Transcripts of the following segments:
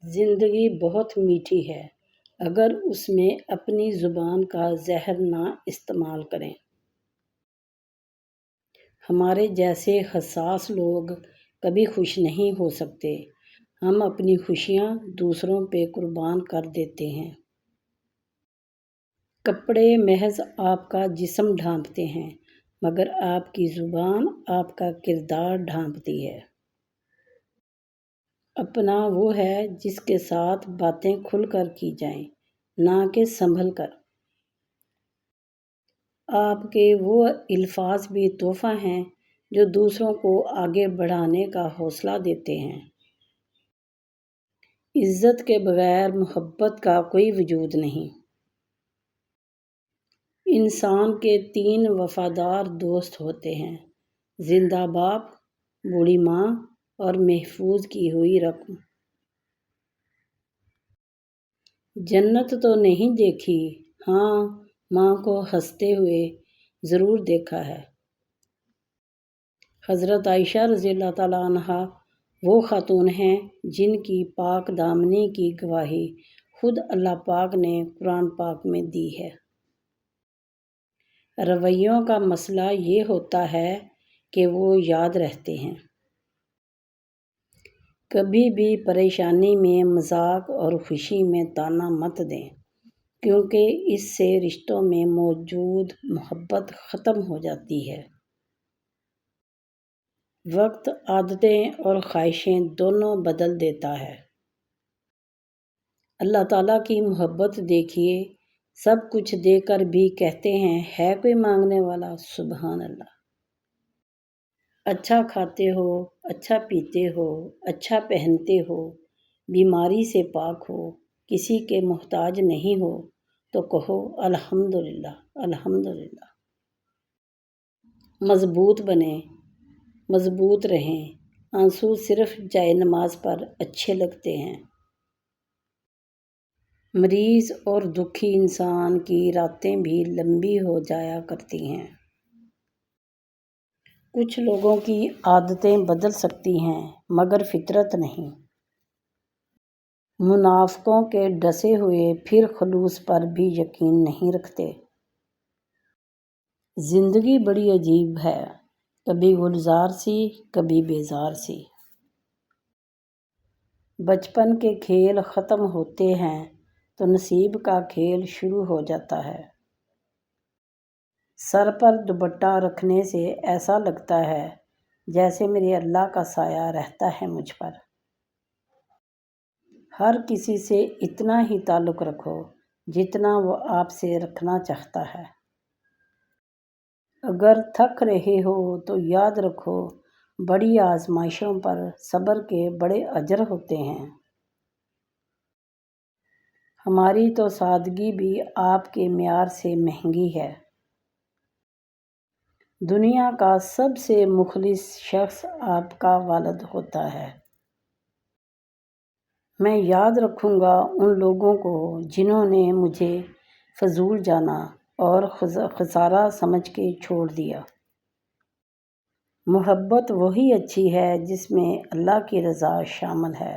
زندگی بہت میٹھی ہے اگر اس میں اپنی زبان کا زہر نہ استعمال کریں۔ ہمارے جیسے حساس لوگ کبھی خوش نہیں ہو سکتے۔ ہم اپنی خوشیاں دوسروں پہ قربان کر دیتے ہیں۔ کپڑے محض آپ کا جسم ڈھانپتے ہیں مگر آپ کی زبان آپ کا کردار ڈھانپتی ہے۔ اپنا وہ ہے جس کے ساتھ باتیں کھل کر کی جائیں، نہ کہ سنبھل کر۔ آپ کے وہ الفاظ بھی تحفہ ہیں جو دوسروں کو آگے بڑھانے کا حوصلہ دیتے ہیں۔ عزت کے بغیر محبت کا کوئی وجود نہیں۔ انسان کے 3 وفادار دوست ہوتے ہیں: زندہ باپ، بوڑھی ماں اور محفوظ کی ہوئی رقم۔ جنت تو نہیں دیکھی، ہاں ماں کو ہنستے ہوئے ضرور دیکھا ہے۔ حضرت عائشہ رضی اللہ تعالیٰ عنہا وہ خاتون ہیں جن کی پاک دامنی کی گواہی خود اللہ پاک نے قرآن پاک میں دی ہے۔ رویوں کا مسئلہ یہ ہوتا ہے کہ وہ یاد رہتے ہیں۔ کبھی بھی پریشانی میں مذاق اور خوشی میں طعنہ مت دیں، کیونکہ اس سے رشتوں میں موجود محبت ختم ہو جاتی ہے۔ وقت عادتیں اور خواہشیں دونوں بدل دیتا ہے۔ اللہ تعالیٰ کی محبت دیکھیے، سب کچھ دے کر بھی کہتے ہیں ہے کوئی مانگنے والا؟ سبحان اللہ۔ اچھا کھاتے ہو، اچھا پیتے ہو، اچھا پہنتے ہو، بیماری سے پاک ہو، کسی کے محتاج نہیں ہو تو کہو الحمدللہ، الحمدللہ۔ مضبوط بنیں، مضبوط رہیں۔ آنسو صرف جائے نماز پر اچھے لگتے ہیں۔ مریض اور دکھی انسان کی راتیں بھی لمبی ہو جایا کرتی ہیں۔ کچھ لوگوں کی عادتیں بدل سکتی ہیں مگر فطرت نہیں۔ منافقوں کے ڈسے ہوئے پھر خلوص پر بھی یقین نہیں رکھتے۔ زندگی بڑی عجیب ہے، کبھی گلزار سی، کبھی بیزار سی۔ بچپن کے کھیل ختم ہوتے ہیں تو نصیب کا کھیل شروع ہو جاتا ہے۔ سر پر دوپٹہ رکھنے سے ایسا لگتا ہے جیسے میرے اللہ کا سایہ رہتا ہے مجھ پر۔ ہر کسی سے اتنا ہی تعلق رکھو جتنا وہ آپ سے رکھنا چاہتا ہے۔ اگر تھک رہے ہو تو یاد رکھو بڑی آزمائشوں پر صبر کے بڑے اجر ہوتے ہیں۔ ہماری تو سادگی بھی آپ کے معیار سے مہنگی ہے۔ دنیا کا سب سے مخلص شخص آپ کا والد ہوتا ہے۔ میں یاد رکھوں گا ان لوگوں کو جنہوں نے مجھے فضول جانا اور خسارہ سمجھ کے چھوڑ دیا۔ محبت وہی اچھی ہے جس میں اللہ کی رضا شامل ہے۔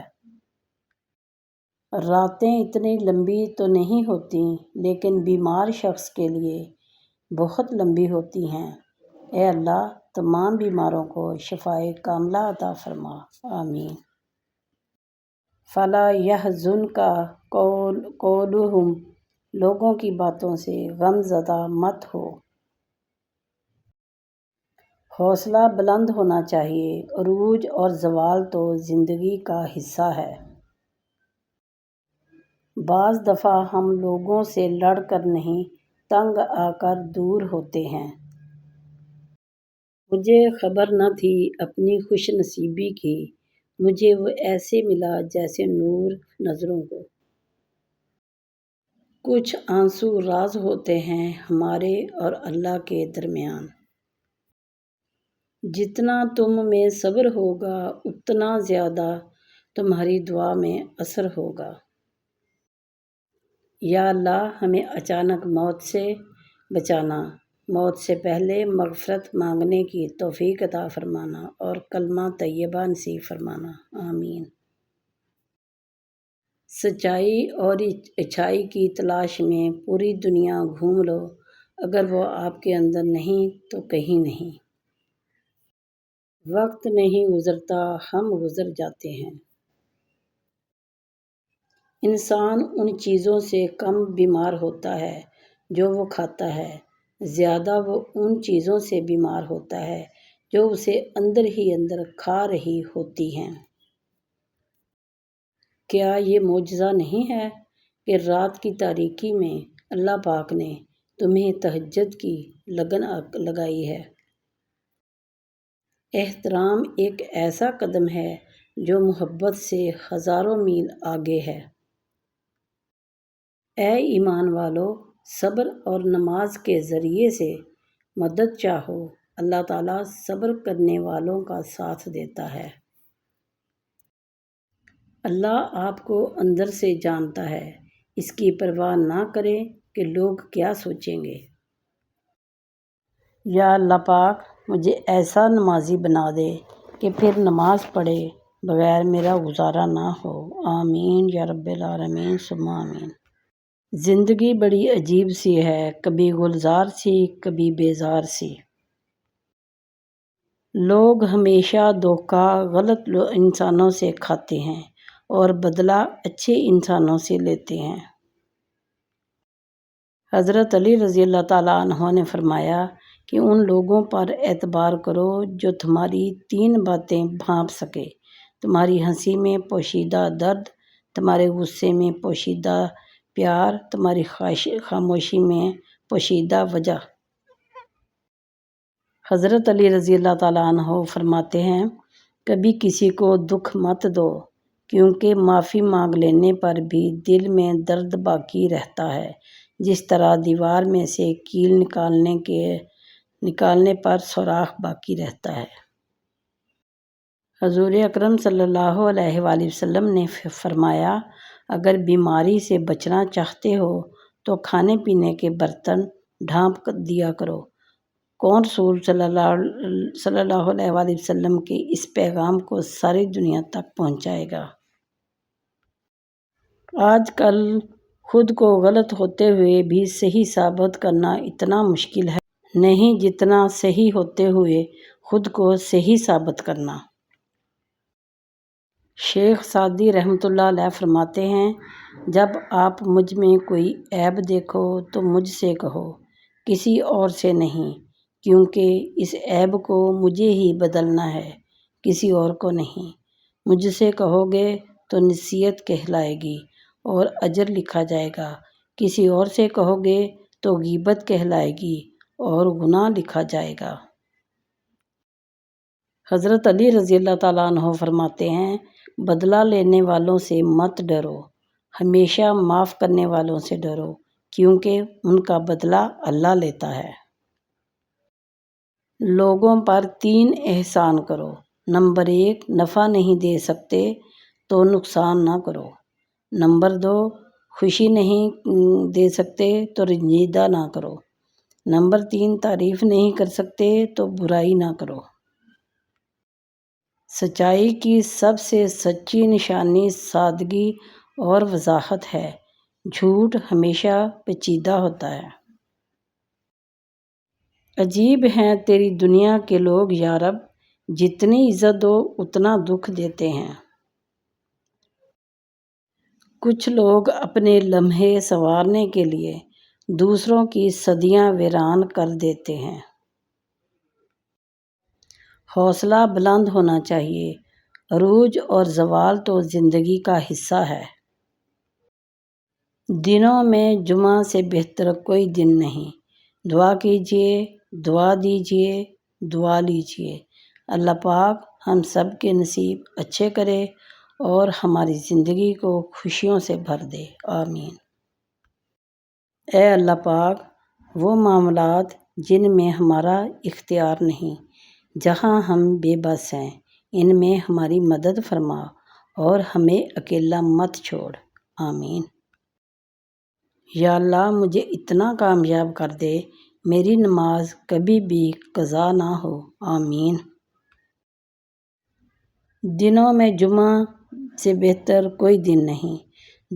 راتیں اتنی لمبی تو نہیں ہوتی لیکن بیمار شخص کے لیے بہت لمبی ہوتی ہیں۔ اے اللہ تمام بیماروں کو شفائے کاملہ عطا فرما، آمین۔ فَلَا يَحْزُنْكَ قَوْلُهُمْ، لوگوں کی باتوں سے غم زدہ مت ہو۔ حوصلہ بلند ہونا چاہیے، عروج اور زوال تو زندگی کا حصہ ہے۔ بعض دفعہ ہم لوگوں سے لڑ کر نہیں، تنگ آ کر دور ہوتے ہیں۔ مجھے خبر نہ تھی اپنی خوش نصیبی کی، مجھے وہ ایسے ملا جیسے نور نظروں کو۔ کچھ آنسو راز ہوتے ہیں ہمارے اور اللہ کے درمیان۔ جتنا تم میں صبر ہوگا اتنا زیادہ تمہاری دعا میں اثر ہوگا۔ یا اللہ ہمیں اچانک موت سے بچانا، موت سے پہلے مغفرت مانگنے کی توفیق عطا فرمانا اور کلمہ طیبہ نصیب فرمانا، آمین۔ سچائی اور اچھائی کی تلاش میں پوری دنیا گھوم لو، اگر وہ آپ کے اندر نہیں تو کہیں نہیں۔ وقت نہیں گزرتا، ہم گزر جاتے ہیں۔ انسان ان چیزوں سے کم بیمار ہوتا ہے جو وہ کھاتا ہے، زیادہ وہ ان چیزوں سے بیمار ہوتا ہے جو اسے اندر ہی اندر کھا رہی ہوتی ہیں۔ کیا یہ معجزہ نہیں ہے کہ رات کی تاریکی میں اللہ پاک نے تمہیں تہجد کی لگن لگائی ہے؟ احترام ایک ایسا قدم ہے جو محبت سے ہزاروں میل آگے ہے۔ اے ایمان والو، صبر اور نماز کے ذریعے سے مدد چاہو، اللہ تعالیٰ صبر کرنے والوں کا ساتھ دیتا ہے۔ اللہ آپ کو اندر سے جانتا ہے، اس کی پرواہ نہ کریں کہ لوگ کیا سوچیں گے۔ یا اللہ پاک، مجھے ایسا نمازی بنا دے کہ پھر نماز پڑھے بغیر میرا گزارا نہ ہو، آمین یا رب العالمین ثم آمین۔ زندگی بڑی عجیب سی ہے، کبھی گلزار سی کبھی بیزار سی۔ لوگ ہمیشہ دھوکہ غلط انسانوں سے کھاتے ہیں اور بدلہ اچھے انسانوں سے لیتے ہیں۔ حضرت علی رضی اللہ تعالیٰ عنہ نے فرمایا کہ ان لوگوں پر اعتبار کرو جو تمہاری تین باتیں بھانپ سکے: تمہاری ہنسی میں پوشیدہ درد، تمہارے غصے میں پوشیدہ پیار، تمہاری خاموشی میں پوشیدہ وجہ۔ حضرت علی رضی اللہ تعالیٰ عنہ فرماتے ہیں، کبھی کسی کو دکھ مت دو، کیونکہ معافی مانگ لینے پر بھی دل میں درد باقی رہتا ہے، جس طرح دیوار میں سے کیل نکالنے پر سوراخ باقی رہتا ہے۔ حضور اکرم صلی اللہ علیہ وآلہ وسلم نے فرمایا، اگر بیماری سے بچنا چاہتے ہو تو کھانے پینے کے برتن ڈھانپ دیا کرو۔ کون رسول صلی اللہ علیہ وآلہ وسلم کے اس پیغام کو ساری دنیا تک پہنچائے گا؟ آج کل خود کو غلط ہوتے ہوئے بھی صحیح ثابت کرنا اتنا مشکل ہے نہیں جتنا صحیح ہوتے ہوئے خود کو صحیح ثابت کرنا۔ شیخ سعدی رحمۃ اللہ علیہ فرماتے ہیں، جب آپ مجھ میں کوئی عیب دیکھو تو مجھ سے کہو، کسی اور سے نہیں، کیونکہ اس عیب کو مجھے ہی بدلنا ہے، کسی اور کو نہیں۔ مجھ سے کہو گے تو نصیحت کہلائے گی اور اجر لکھا جائے گا، کسی اور سے کہو گے تو غیبت کہلائے گی اور گناہ لکھا جائے گا۔ حضرت علی رضی اللہ تعالیٰ عنہ فرماتے ہیں، بدلہ لینے والوں سے مت ڈرو، ہمیشہ معاف کرنے والوں سے ڈرو، کیونکہ ان کا بدلہ اللہ لیتا ہے۔ لوگوں پر تین احسان کرو: نمبر 1، نفع نہیں دے سکتے تو نقصان نہ کرو۔ نمبر 2، خوشی نہیں دے سکتے تو رنجیدہ نہ کرو۔ نمبر 3، تعریف نہیں کر سکتے تو برائی نہ کرو۔ سچائی کی سب سے سچی نشانی سادگی اور وضاحت ہے، جھوٹ ہمیشہ پیچیدہ ہوتا ہے۔ عجیب ہیں تیری دنیا کے لوگ یا رب، جتنی عزت دو اتنا دکھ دیتے ہیں۔ کچھ لوگ اپنے لمحے سنوارنے کے لیے دوسروں کی صدیاں ویران کر دیتے ہیں۔ حوصلہ بلند ہونا چاہیے، عروج اور زوال تو زندگی کا حصہ ہے۔ دنوں میں جمعہ سے بہتر کوئی دن نہیں۔ دعا کیجیے، دعا دیجیے، دعا لیجیے، اللہ پاک ہم سب کے نصیب اچھے کرے اور ہماری زندگی کو خوشیوں سے بھر دے، آمین۔ اے اللہ پاک، وہ معاملات جن میں ہمارا اختیار نہیں، جہاں ہم بے بس ہیں، ان میں ہماری مدد فرما اور ہمیں اکیلا مت چھوڑ، آمین۔ یا اللہ مجھے اتنا کامیاب کر دے میری نماز کبھی بھی قضا نہ ہو، آمین۔ دنوں میں جمعہ سے بہتر کوئی دن نہیں۔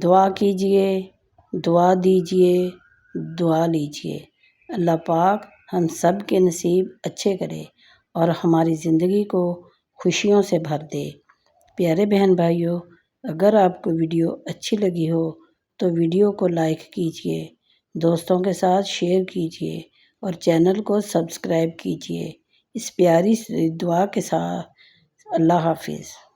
دعا کیجئے، دعا دیجئے، دعا لیجئے۔ اللہ پاک ہم سب کے نصیب اچھے کرے اور ہماری زندگی کو خوشیوں سے بھر دے۔ پیارے بہن بھائیوں، اگر آپ کو ویڈیو اچھی لگی ہو تو ویڈیو کو لائک کیجئے، دوستوں کے ساتھ شیئر کیجئے اور چینل کو سبسکرائب کیجئے۔ اس پیاری سی دعا کے ساتھ اللہ حافظ۔